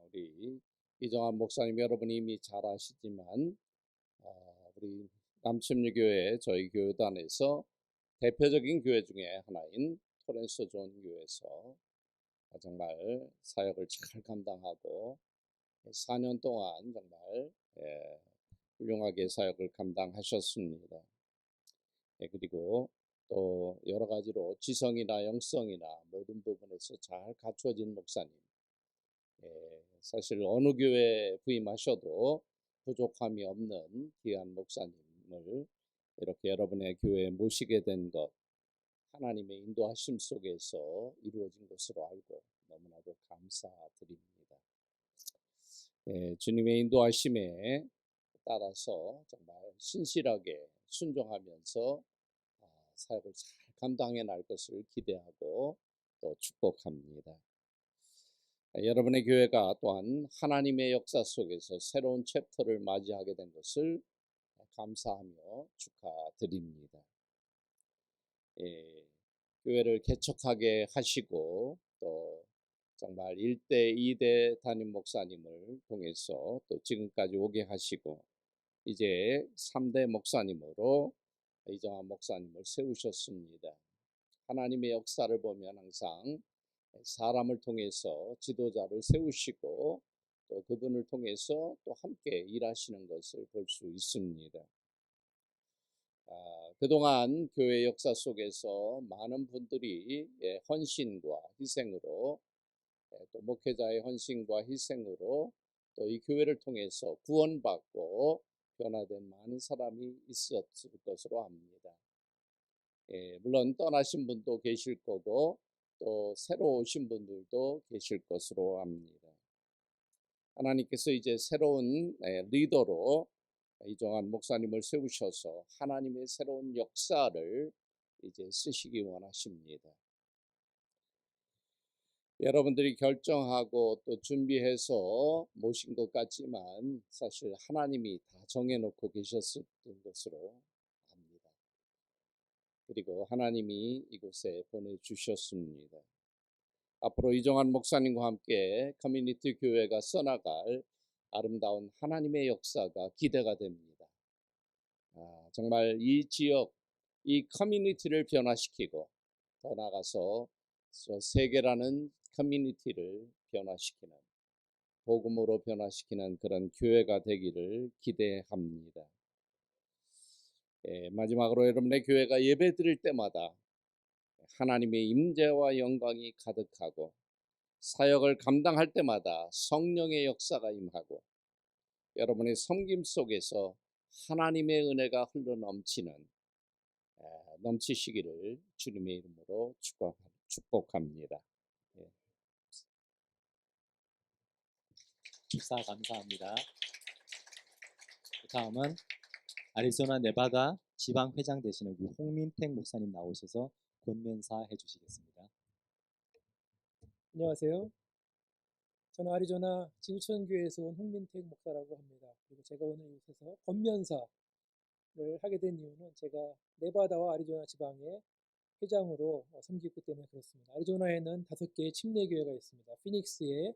우리 이정환 목사님 여러분이 이미 잘 아시지만 우리 남침류교회 저희 교회단에서 대표적인 교회 중에 하나인 토렌스 존 교회에서 정말 사역을 잘 감당하고 4년 동안 정말 훌륭하게 사역을 감당하셨습니다. 그리고 또 여러 가지로 지성이나 영성이나 모든 부분에서 잘 갖춰진 목사님. 사실 어느 교회 부임하셔도 부족함이 없는 귀한 목사님을 이렇게 여러분의 교회에 모시게 된 것, 하나님의 인도하심 속에서 이루어진 것으로 알고 너무나도 감사드립니다. 주님의 인도하심에 따라서 정말 신실하게 순종하면서 사역을 잘 감당해 날 것을 기대하고 또 축복합니다. 여러분의 교회가 또한 하나님의 역사 속에서 새로운 챕터를 맞이하게 된 것을 감사하며 축하드립니다. 교회를 개척하게 하시고 또 정말 1대, 2대 담임 목사님을 통해서 또 지금까지 오게 하시고 이제 3대 목사님으로 이정환 목사님을 세우셨습니다. 하나님의 역사를 보면 항상 사람을 통해서 지도자를 세우시고 또 그분을 통해서 또 함께 일하시는 것을 볼 수 있습니다. 그동안 교회 역사 속에서 많은 분들이 헌신과 희생으로 또 목회자의 헌신과 희생으로 또 이 교회를 통해서 구원받고 변화된 많은 사람이 있었을 것으로 압니다. 물론 떠나신 분도 계실 거고 또 새로 오신 분들도 계실 것으로 압니다. 하나님께서 이제 새로운 리더로 이정환 목사님을 세우셔서 하나님의 새로운 역사를 이제 쓰시기 원하십니다. 여러분들이 결정하고 또 준비해서 모신 것 같지만 사실 하나님이 다 정해놓고 계셨을 것으로 압니다. 그리고 하나님이 이곳에 보내주셨습니다. 앞으로 이정환 목사님과 함께 커뮤니티 교회가 써나갈 아름다운 하나님의 역사가 기대가 됩니다. 정말 이 지역, 이 커뮤니티를 변화시키고 더 나아가서 세계라는 커뮤니티를 변화시키는 복음으로 변화시키는 그런 교회가 되기를 기대합니다. 마지막으로 여러분의 교회가 예배 드릴 때마다 하나님의 임재와 영광이 가득하고 사역을 감당할 때마다 성령의 역사가 임하고 여러분의 섬김 속에서 하나님의 은혜가 흘러 넘치시기를 주님의 이름으로 축복합니다. 축사 감사합니다. 다음은 아리조나 네바다 지방회장 되시는 우리 홍민택 목사님 나오셔서 권면사 해주시겠습니다. 안녕하세요. 저는 아리조나 지구촌교회에서 온 홍민택 목사라고 합니다. 그리고 제가 오늘 이곳에서 권면사를 하게 된 이유는 제가 네바다와 아리조나 지방의 회장으로 섬기기 때문에 그렇습니다. 아리조나에는 5개의 침례교회가 있습니다. 피닉스에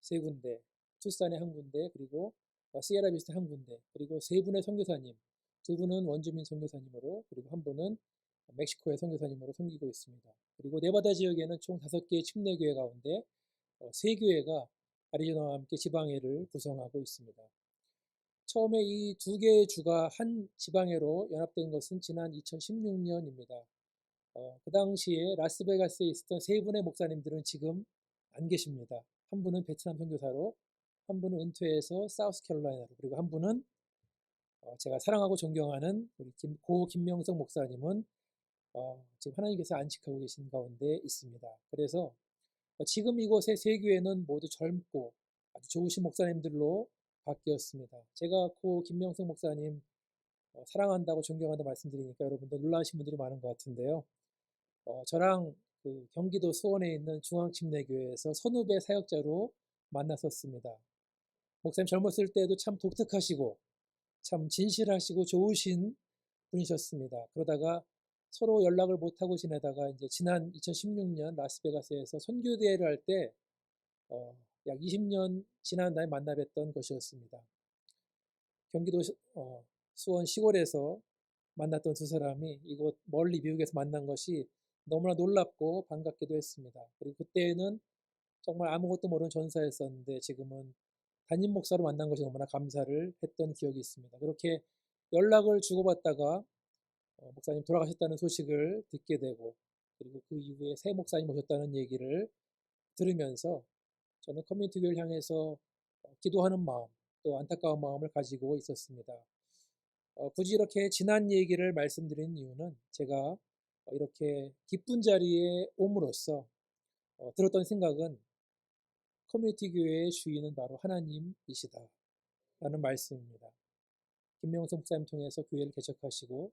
3군데, 투싼에 1군데, 그리고 시에라비스타 1군데, 그리고 3분의 선교사님, 2분은 원주민 선교사님으로, 그리고 1분은 멕시코의 선교사님으로 섬기고 있습니다. 그리고 네바다 지역에는 총 5개의 침례교회 가운데 3교회가 아리조나와 함께 지방회를 구성하고 있습니다. 처음에 이 2개의 주가 한 지방회로 연합된 것은 지난 2016년입니다. 그 당시에 라스베가스에 있었던 3분의 목사님들은 지금 안 계십니다. 1분은 베트남 선교사로, 1분은 은퇴해서 사우스캐롤라이나로, 그리고 1분은 제가 사랑하고 존경하는 우리 고 김명석 목사님은 지금 하나님께서 안식하고 계신 가운데 있습니다. 그래서 지금 이곳의 3교회는 모두 젊고 아주 좋으신 목사님들로 바뀌었습니다. 제가 고 김명석 목사님 사랑한다고 존경한다고 말씀드리니까 여러분들 놀라신 분들이 많은 것 같은데요. 저랑 그 경기도 수원에 있는 중앙침례교회에서 선후배 사역자로 만났었습니다. 목사님 젊었을 때도 참 독특하시고 참 진실하시고 좋으신 분이셨습니다. 그러다가 서로 연락을 못하고 지내다가 이제 지난 2016년 라스베가스에서 선교대회를 할 때 약 20년 지난 날 만나 뵀던 것이었습니다. 경기도 수원 시골에서 만났던 두 사람이 이곳 멀리 미국에서 만난 것이 너무나 놀랍고 반갑기도 했습니다. 그리고 그때는 정말 아무것도 모르는 전사였었는데 지금은 담임 목사로 만난 것이 너무나 감사를 했던 기억이 있습니다. 그렇게 연락을 주고받다가 목사님 돌아가셨다는 소식을 듣게 되고 그리고 그 이후에 새 목사님 오셨다는 얘기를 들으면서 저는 커뮤니티 교회를 향해서 기도하는 마음 또 안타까운 마음을 가지고 있었습니다. 굳이 이렇게 지난 얘기를 말씀드린 이유는 제가 이렇게 기쁜 자리에 옴으로써 들었던 생각은 커뮤니티 교회의 주인은 바로 하나님이시다 라는 말씀입니다. 김명성 목사님 통해서 교회를 개척하시고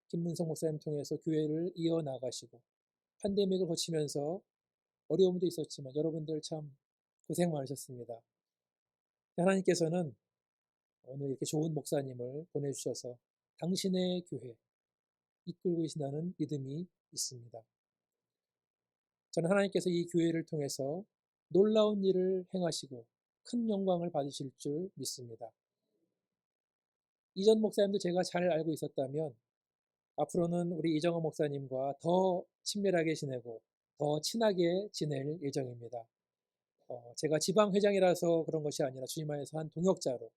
김문성 목사님 통해서 교회를 이어나가시고 팬데믹을 거치면서 어려움도 있었지만 여러분들 참 고생 많으셨습니다. 하나님께서는 오늘 이렇게 좋은 목사님을 보내주셔서 당신의 교회 이끌고 계신다는 믿음이 있습니다. 저는 하나님께서 이 교회를 통해서 놀라운 일을 행하시고 큰 영광을 받으실 줄 믿습니다. 이전 목사님도 제가 잘 알고 있었다면 앞으로는 우리 이정호 목사님과 더 친밀하게 지내고 더 친하게 지낼 예정입니다. 제가 지방회장이라서 그런 것이 아니라 주님 안에서 한 동역자로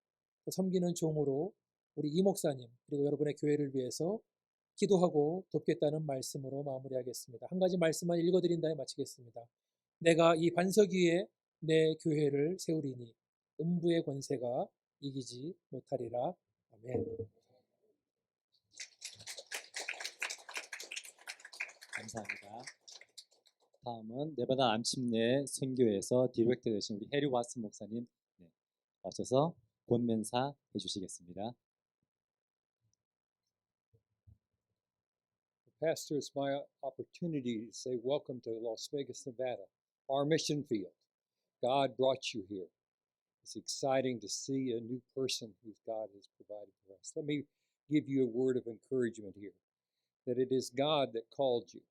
섬기는 종으로 우리 이 목사님 그리고 여러분의 교회를 위해서 기도하고 돕겠다는 말씀으로 마무리하겠습니다. 한 가지 말씀만 읽어드린 다음에 마치겠습니다. 내가 이 반석 위에 내 교회를 세우리니 음부의 권세가 이기지 못하리라. 아멘. 감사합니다. 다음은 네바다 암침내 선교에서 디렉터 되신 우리 해리 왓슨 목사님 와셔서 권면사 해주시겠습니다. Pastor, it's my opportunity to say welcome to Las Vegas, Nevada, our mission field. God brought you here. It's exciting to see a new person who God has provided for us. Let me give you a word of encouragement here, that it is God that called you.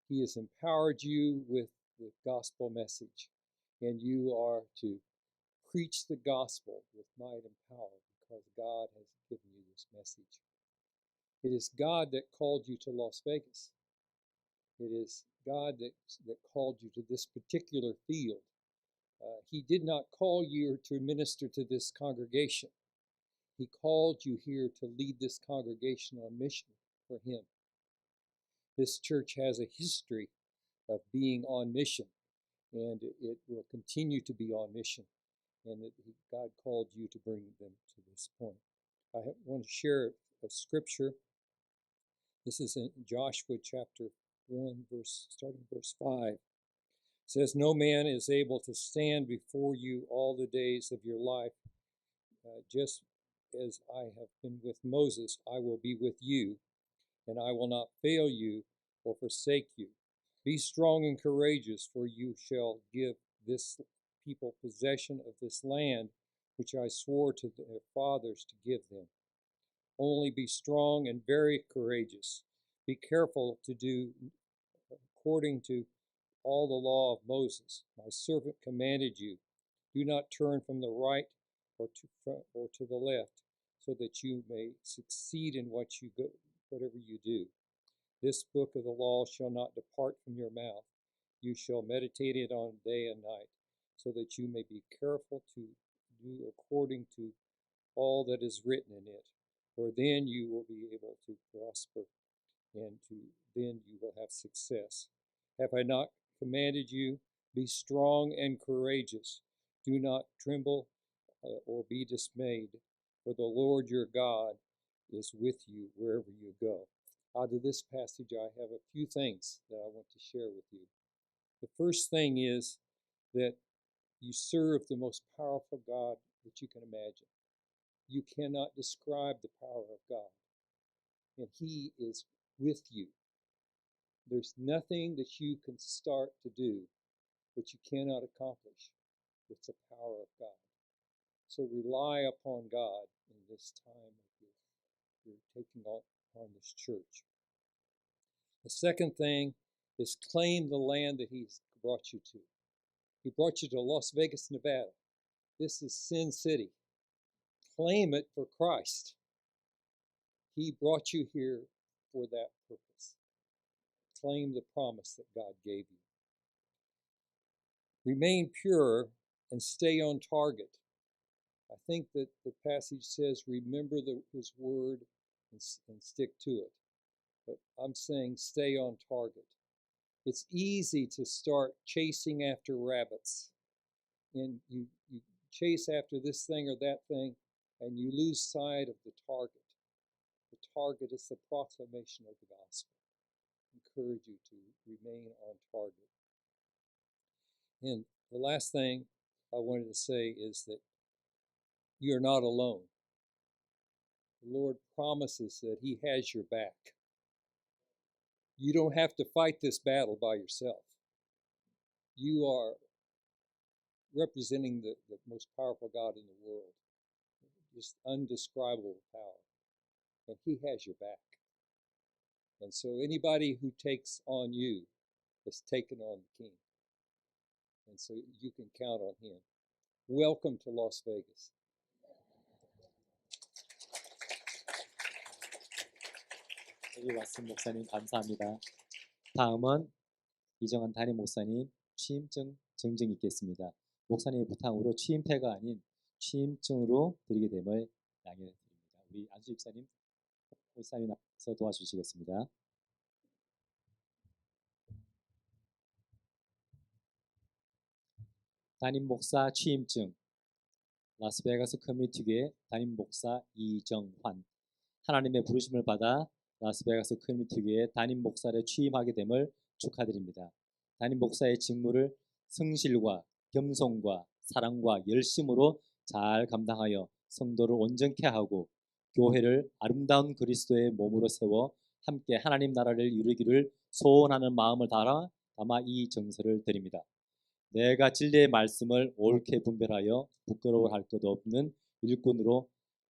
He has empowered you with the gospel message, and you are to preach the gospel with might and power because God has given you this message. It is God that called you to Las Vegas. It is God that called you to this particular field. He did not call you to minister to this congregation. He called you here to lead this congregation on mission for Him. This church has a history of being on mission, and it will continue to be on mission. And God called you to bring them to this point. I want to share a scripture. This is in Joshua chapter 1, starting verse 5. It says, "No man is able to stand before you all the days of your life. Just as I have been with Moses, I will be with you, and I will not fail you or forsake you. Be strong and courageous, for you shall give this people possession of this land, which I swore to their fathers to give them. Only be strong and very courageous. Be careful to do according to all the law of Moses, my servant commanded you. Do not turn from the right or to the left, so that you may succeed in whatever you do. This book of the law shall not depart from your mouth. You shall meditate it on day and night, so that you may be careful to do according to all that is written in it. For then you will be able to prosper, and then you will have success. Have I not commanded you? Be strong and courageous. Do not tremble or be dismayed, for the Lord your God is with you wherever you go." Out of this passage, I have a few things that I want to share with you. The first thing is that you serve the most powerful God that you can imagine. You cannot describe the power of God, and He is with you. There's nothing that you can start to do that you cannot accomplish with the power of God. So rely upon God in this time of your taking on this church. The second thing is claim the land that He's brought you to. He brought you to Las Vegas, Nevada. This is Sin City. Claim it for Christ. He brought you here for that purpose. Claim the promise that God gave you. Remain pure and stay on target. I think that the passage says, remember His word and stick to it. But I'm saying stay on target. It's easy to start chasing after rabbits. And you chase after this thing or that thing, and you lose sight of the target. The target is the proclamation of the gospel. I encourage you to remain on target. And the last thing I wanted to say is that you're not alone. The Lord promises that He has your back. You don't have to fight this battle by yourself. You are representing the most powerful God in the world. Just undescribable power. And He has your back. And so anybody who takes on you has taken on the King. And so you can count on Him. Welcome to Las Vegas. 여기 왓슨 목사님 감사합니다. 다음은 이정환 담임 목사님 취임증 증증 있겠습니다. 목사님의 부탁으로 취임패가 아닌 취임증으로 드리게 됨을 양해드립니다. 우리 안수 집사님, 목사님 앞서 도와주시겠습니다. 담임 목사 취임증 라스베가스 커뮤니티교회 담임 목사 이정환 하나님의 부르심을 받아 라스베가스 커뮤니티교회 담임 목사를 취임하게 됨을 축하드립니다. 담임 목사의 직무를 성실과 겸손과 사랑과 열심으로 잘 감당하여 성도를 온전케 하고 교회를 아름다운 그리스도의 몸으로 세워 함께 하나님 나라를 이루기를 소원하는 마음을 담아 이 정서를 드립니다. 내가 진리의 말씀을 옳게 분별하여 부끄러워할 것 없는 일꾼으로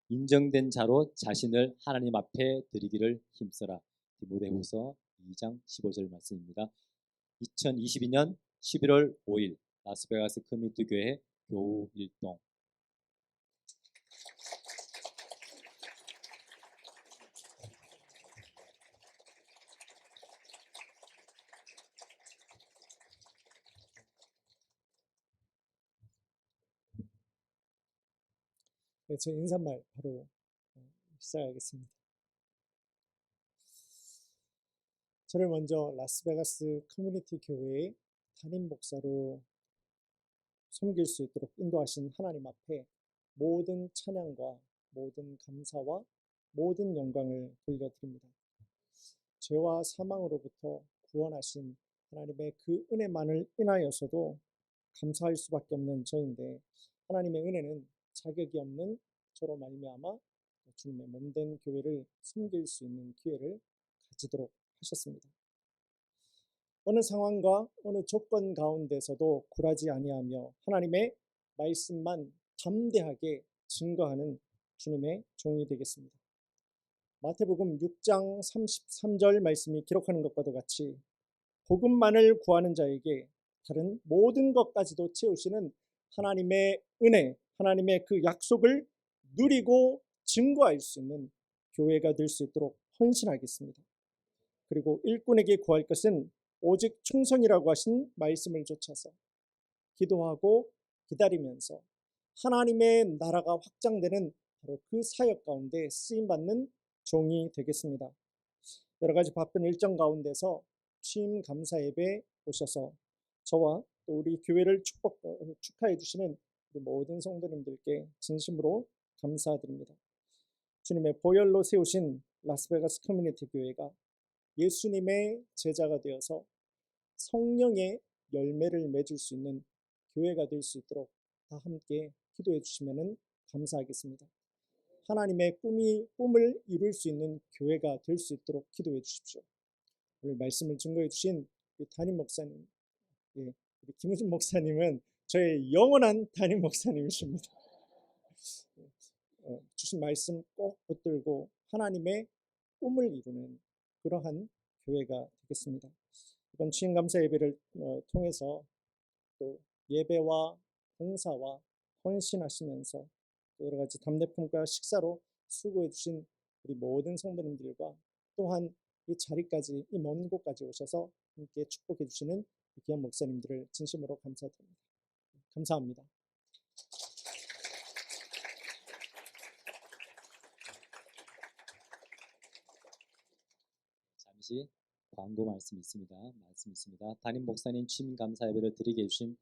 인정된 자로 자신을 하나님 앞에 드리기를 힘써라. 디모데후서 2장 15절 말씀입니다. 2022년 11월 5일 라스베가스 커뮤니티 교회 교우 일동. 네, 제 인사말 바로 시작하겠습니다. 저를 먼저 라스베가스 커뮤니티 교회의 담임 목사로 섬길 수 있도록 인도하신 하나님 앞에 모든 찬양과 모든 감사와 모든 영광을 돌려드립니다. 죄와 사망으로부터 구원하신 하나님의 그 은혜만을 인하여서도 감사할 수밖에 없는 저인데 하나님의 은혜는 자격이 없는 저로 말미암아 주님의 몸된 교회를 섬길 수 있는 기회를 가지도록 하셨습니다. 어느 상황과 어느 조건 가운데서도 굴하지 아니하며 하나님의 말씀만 담대하게 증거하는 주님의 종이 되겠습니다. 마태복음 6장 33절 말씀이 기록하는 것과도 같이 복음만을 구하는 자에게 다른 모든 것까지도 채우시는 하나님의 은혜, 하나님의 그 약속을 누리고 증거할 수 있는 교회가 될 수 있도록 헌신하겠습니다. 그리고 일꾼에게 구할 것은 오직 충성이라고 하신 말씀을 좇아서 기도하고 기다리면서 하나님의 나라가 확장되는 바로 그 사역 가운데 쓰임받는 종이 되겠습니다. 여러 가지 바쁜 일정 가운데서 취임 감사 예배 오셔서 저와 또 우리 교회를 축하해 주시는 우리 모든 성도님들께 진심으로 감사드립니다. 주님의 보혈로 세우신 라스베가스 커뮤니티 교회가 예수님의 제자가 되어서 성령의 열매를 맺을 수 있는 교회가 될 수 있도록 다 함께 기도해 주시면 감사하겠습니다. 하나님의 꿈을 이룰 수 있는 교회가 될 수 있도록 기도해 주십시오. 오늘 말씀을 증거해 주신 우리 담임 목사님, 예, 우리 김우준 목사님은 저의 영원한 담임 목사님이십니다. 주신 말씀 꼭 붙들고 하나님의 꿈을 이루는 그러한 교회가 되겠습니다. 이번 추인감사 예배를 통해서 또 예배와 봉사와 헌신하시면서 또 여러 가지 담대품과 식사로 수고해 주신 우리 모든 성도님들과 또한 이 자리까지, 이 먼 곳까지 오셔서 함께 축복해 주시는 귀한 목사님들을 진심으로 감사드립니다. 감사합니다. 잠시 광고 말씀 있습니다. 담임 목사님 취임 감사 예배를 드리게 해주신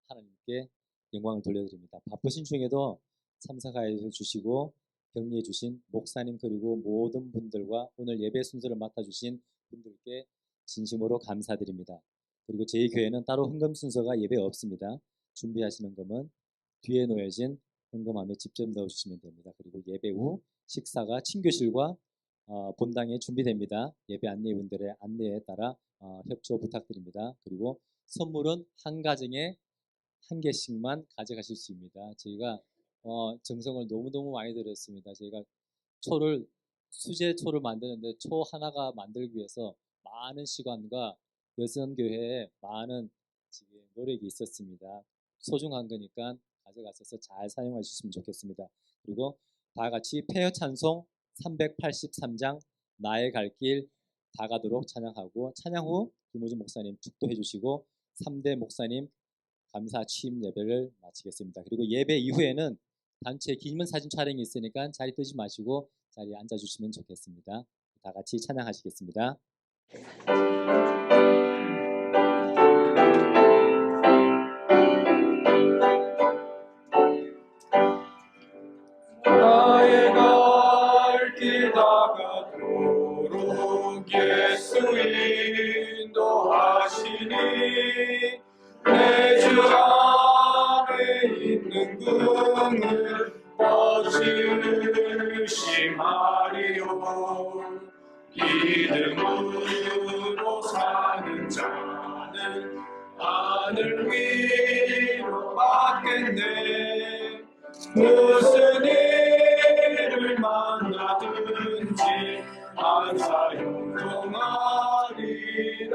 하나님께 영광을 돌려드립니다. 바쁘신 중에도 참석하여 주시고 격려해 주신 목사님 그리고 모든 분들과 오늘 예배 순서를 맡아주신 분들께 진심으로 감사드립니다. 그리고 저희 교회는 따로 헌금 순서가 예배에 없습니다. 준비하신 헌금은 뒤에 놓여진 헌금함에 직접 넣어주시면 됩니다. 그리고 예배 후 식사가 친교실과 본당에 준비됩니다. 예배 안내분들의 안내에 따라 협조 부탁드립니다. 그리고 선물은 한 가정에 한 개씩만 가져가실 수 있습니다. 저희가 정성을 너무너무 많이 들였습니다. 저희가 수제초를 만드는데 초 하나가 만들기 위해서 많은 시간과 여성교회에 많은 노력이 있었습니다. 소중한 거니까 가져가셔서 잘 사용하셨으면 좋겠습니다. 그리고 다 같이 폐허 찬송 383장 나의 갈 길 다 가도록 찬양하고 찬양 후 김우준 목사님 축도해 주시고 3대 목사님 감사 취임 예배를 마치겠습니다. 그리고 예배 이후에는 단체 기념 사진 촬영이 있으니까 자리 뜨지 마시고 자리에 앉아주시면 좋겠습니다. 다 같이 찬양하시겠습니다. 나의 갈 길 다가도록 예수 인도하시니 내 주 안에 있는 금을 거칠심하리요 믿음으로 사는 자는 하늘 위로 받겠네 무슨 일을 만나든지 안사용동하리라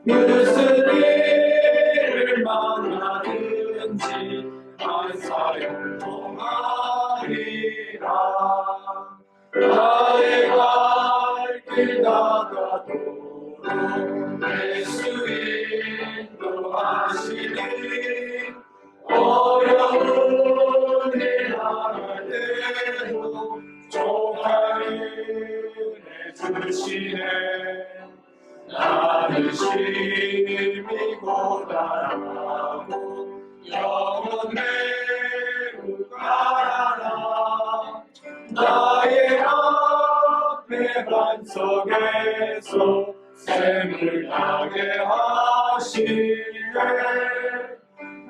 무슨 일을 만나든지 안사용동하리라 나의 갈 길 다가도록 예수 인도하시니 어려운 일 할 때도 족한 은혜 주시네 나는 심히 고단하고 영혼 매우 가난하 나의 앞에 반석에서 샘을 나게 하시네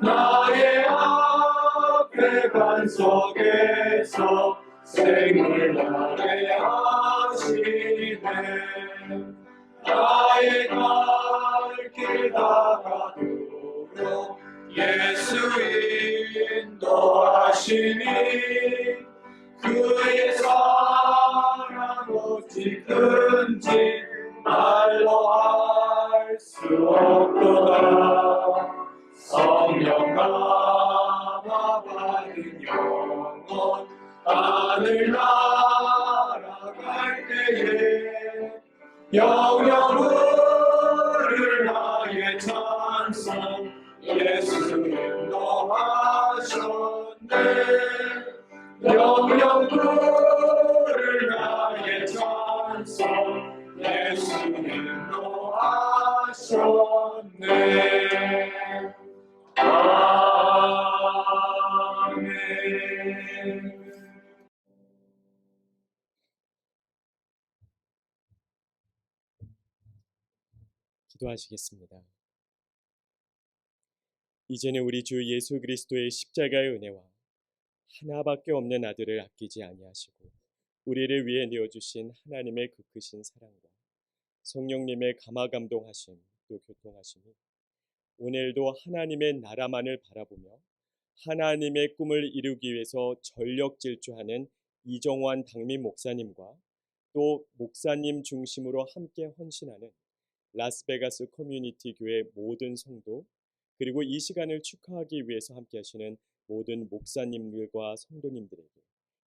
나의 앞에 반석에서 생을 나게 하시네 나의 갈 길 다가도록 예수 인도하시니 그의 사랑 오직 든지 말로 할 수 없도다 성령 감화 받은 영혼 하늘 날아갈 때에 영영을 나의 찬송 예수 인도하셨네 영영을 나의 찬송 예수 인도하셨네 아멘. 기도하시겠습니다. 이제는 우리 주 예수 그리스도의 십자가의 은혜와 하나밖에 없는 아들을 아끼지 아니하시고 우리를 위해 내어주신 하나님의 그 크신 사랑과 성령님의 감화감동하심 또 교통하심이 오늘도 하나님의 나라만을 바라보며 하나님의 꿈을 이루기 위해서 전력 질주하는 이정환 당민 목사님과 또 목사님 중심으로 함께 헌신하는 라스베가스 커뮤니티 교회 모든 성도 그리고 이 시간을 축하하기 위해서 함께 하시는 모든 목사님들과 성도님들에게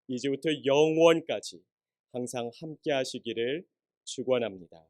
이제부터 영원까지 항상 함께 하시기를 축원합니다.